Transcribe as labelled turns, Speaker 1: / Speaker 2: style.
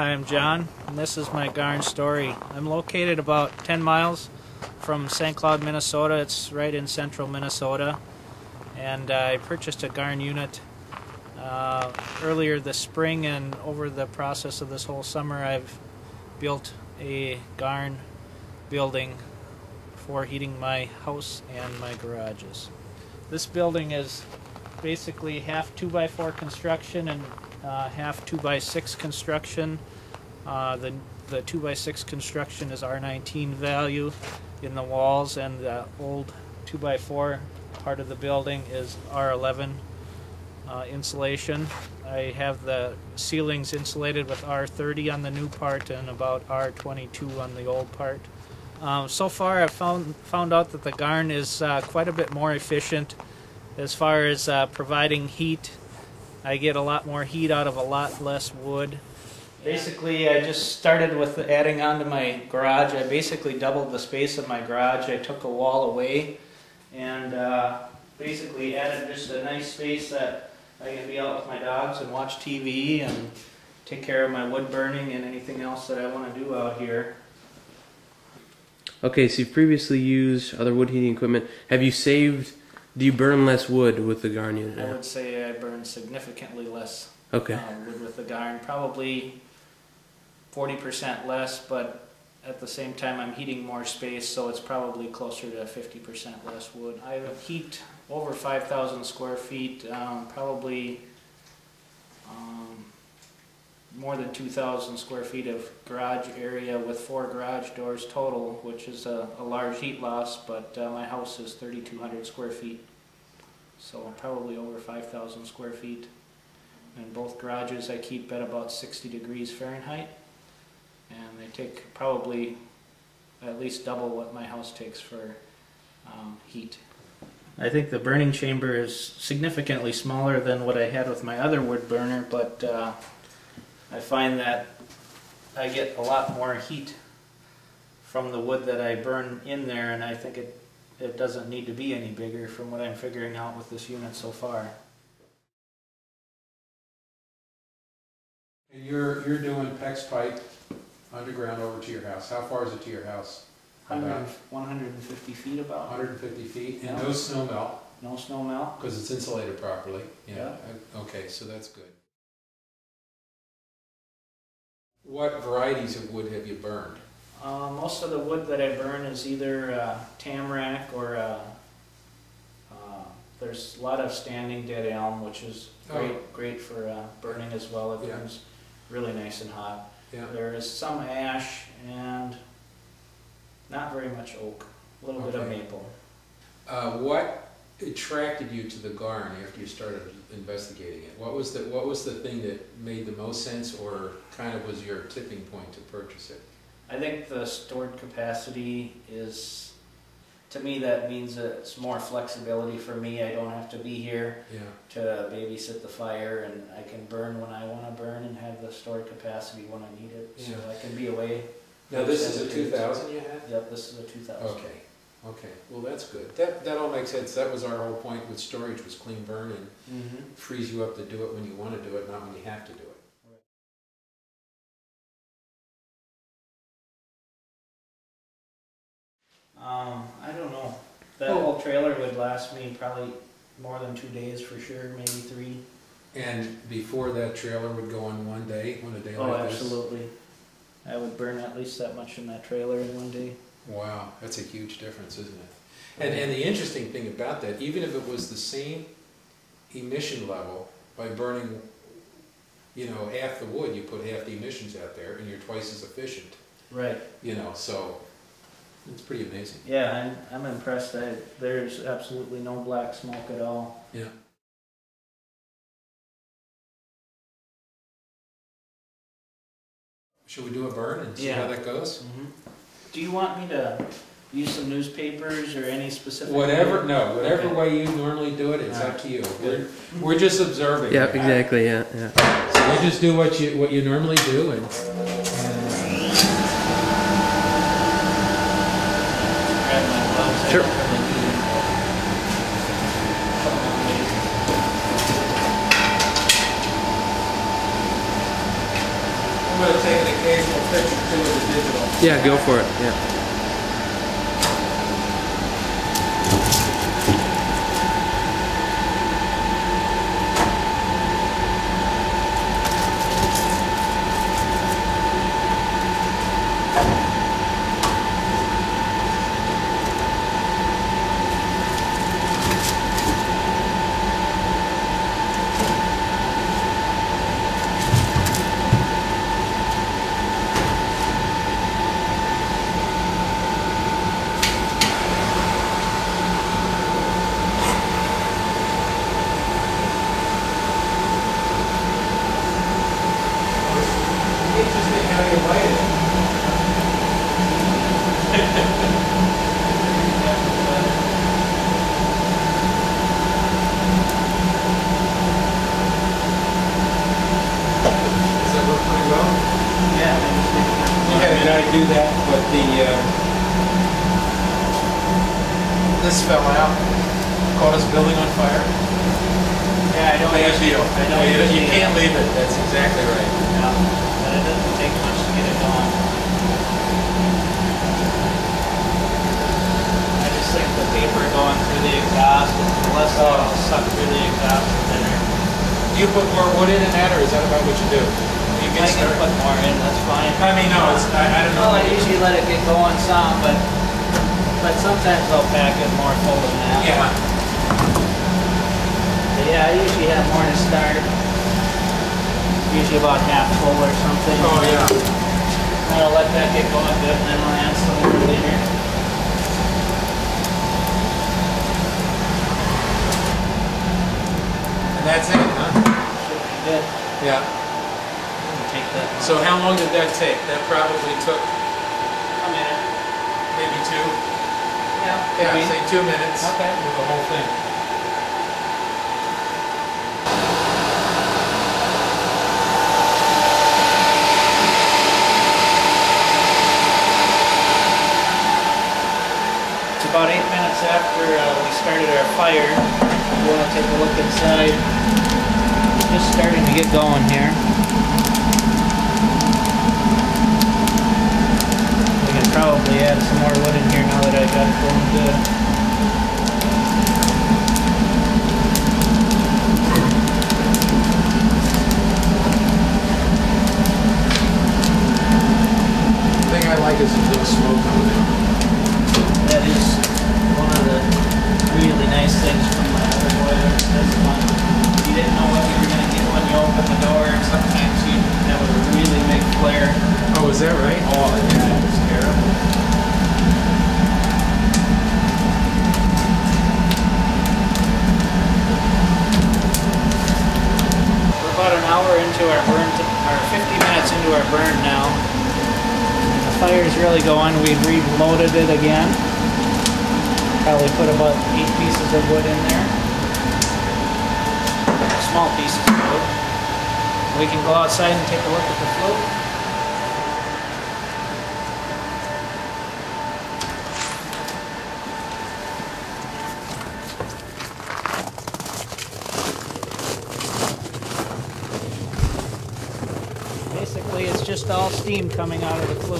Speaker 1: Hi, I'm John, and this is my GARN story. I'm located about 10 miles from St. Cloud, Minnesota. It's right in central Minnesota, and I purchased a GARN unit earlier this spring, and over the process of this whole summer I've built a GARN building for heating my house and my garages. This building is basically half 2x4 construction and half 2x6 construction. The 2x6 construction is R19 value in the walls, and the old 2x4 part of the building is R11 insulation. I have the ceilings insulated with R30 on the new part and about R22 on the old part. So far I've found out that the GARN is quite a bit more efficient as far as providing heat. I get a lot more heat out of a lot less wood. Basically, I just started with adding on to my garage. I basically doubled the space of my garage. I took a wall away and basically added just a nice space that I can be out with my dogs and watch TV and take care of my wood burning and anything else that I want to do out here.
Speaker 2: Okay, so you've previously used other wood heating equipment. Have you saved, do you burn less wood with the GARN unit?
Speaker 1: I would say I burn significantly less
Speaker 2: wood
Speaker 1: with the GARN. Probably 40% less, but at the same time I'm heating more space, so it's probably closer to 50% less wood. I heat over 5,000 square feet, probably more than 2,000 square feet of garage area with 4 garage doors total, which is a large heat loss, but my house is 3,200 square feet, so probably over 5,000 square feet. In both garages I keep at about 60 degrees Fahrenheit, and they take probably at least double what my house takes for heat. I think the burning chamber is significantly smaller than what I had with my other wood burner, but I find that I get a lot more heat from the wood that I burn in there, and I think it doesn't need to be any bigger from what I'm figuring out with this unit so far.
Speaker 3: And you're doing PEX pipe underground over to your house. How far is it to your house?
Speaker 1: 150 feet about.
Speaker 3: 150 feet, and
Speaker 1: Yeah.
Speaker 3: no snow melt?
Speaker 1: No snow melt.
Speaker 3: Because it's insulated properly.
Speaker 1: Yeah.
Speaker 3: Okay, so that's good. What varieties of wood have you burned?
Speaker 1: Most of the wood that I burn is either tamarack or there's a lot of standing dead elm, which is great for burning as well. It burns really nice and hot. Yeah. There is some ash and not very much oak, a little bit of maple.
Speaker 3: What attracted you to the GARN after you started investigating it? What was the thing that made the most sense, or kind of was your tipping point to purchase it?
Speaker 1: I think the stored capacity is, to me, that means that it's more flexibility for me. I don't have to be here to babysit the fire, and I can burn when I want to burn and have the stored capacity when I need it. So I can be away.
Speaker 3: Now this is a 2000 you had?
Speaker 1: Yep, this is a 2000.
Speaker 3: Okay, well that's good. That all makes sense. That was our whole point with storage, was clean burn, and frees you up to do it when you want to do it, not when you have to do it.
Speaker 1: I don't know. That whole trailer would last me probably more than 2 days for sure, maybe 3.
Speaker 3: And before that trailer would go on one day like this?
Speaker 1: Oh, absolutely. I would burn at least that much in that trailer in one day.
Speaker 3: Wow, that's a huge difference, isn't it? And the interesting thing about that, even if it was the same emission level, by burning, half the wood, you put half the emissions out there, and you're twice as efficient.
Speaker 1: Right.
Speaker 3: So it's pretty amazing.
Speaker 1: Yeah, I'm impressed. There's absolutely no black smoke at all.
Speaker 3: Yeah. Should we do a burn and see how that goes?
Speaker 1: Do you want me to use some newspapers or any specific?
Speaker 3: Whatever way you normally do it, it's up to you. We're just observing.
Speaker 2: Yeah, exactly. Yeah.
Speaker 3: So you just do what you normally do, and
Speaker 1: grab my gloves.
Speaker 2: Sure.
Speaker 1: I'm going to take
Speaker 3: the digital.
Speaker 2: Yeah, go for it. Yeah.
Speaker 3: Interesting how you light it. Does that work pretty well?
Speaker 1: Yeah.
Speaker 3: We had a guy do that, but this fell out, caught his building on fire.
Speaker 1: Yeah, I don't
Speaker 3: Bad
Speaker 1: usually.
Speaker 3: deal.
Speaker 1: I don't
Speaker 3: You
Speaker 1: usually,
Speaker 3: can't leave it, that's exactly right.
Speaker 1: Yeah, but it doesn't take much to get it going. I just think the paper going through the exhaust, the less it'll suck through the exhaust, the better.
Speaker 3: Do you put more wood in that, or is that about what you do? You
Speaker 1: I can put more in, that's fine.
Speaker 3: I mean, no, it's, I don't know.
Speaker 1: Well, I usually let it get going some, but sometimes I'll pack it more full than that.
Speaker 3: Yeah.
Speaker 1: But yeah, I usually have more to start. Usually about half full or something.
Speaker 3: Oh, yeah.
Speaker 1: I'll let that get going good and then I'll add some more later.
Speaker 3: And that's it, huh?
Speaker 1: Should be good.
Speaker 3: Yeah.
Speaker 1: Doesn't take that long.
Speaker 3: So how long did that take? That probably took
Speaker 1: A minute.
Speaker 3: maybe two?
Speaker 1: Yeah.
Speaker 3: Yeah,
Speaker 1: maybe.
Speaker 3: say 2 minutes.
Speaker 1: Okay.
Speaker 3: With the whole thing.
Speaker 1: It's about 8 minutes after we started our fire. We want to take a look inside. Just starting to get going here. We can probably add some more wood in here now that I got it going good.
Speaker 3: The thing I like is the little smoke coming in.
Speaker 1: That is one of the really nice things from my other boiler. This one, you didn't know what you were going to get when you opened the door. Sometimes you have a really big flare.
Speaker 3: Oh, is that right?
Speaker 1: Oh, yeah, it was terrible. We're about an hour into our burn, or 50 minutes into our burn now. The fire's really going. We've reloaded it again. Probably put about 8 pieces of wood in there. Small pieces of wood. We can go outside and take a look at the float. Basically, it's just all steam coming out of the flue.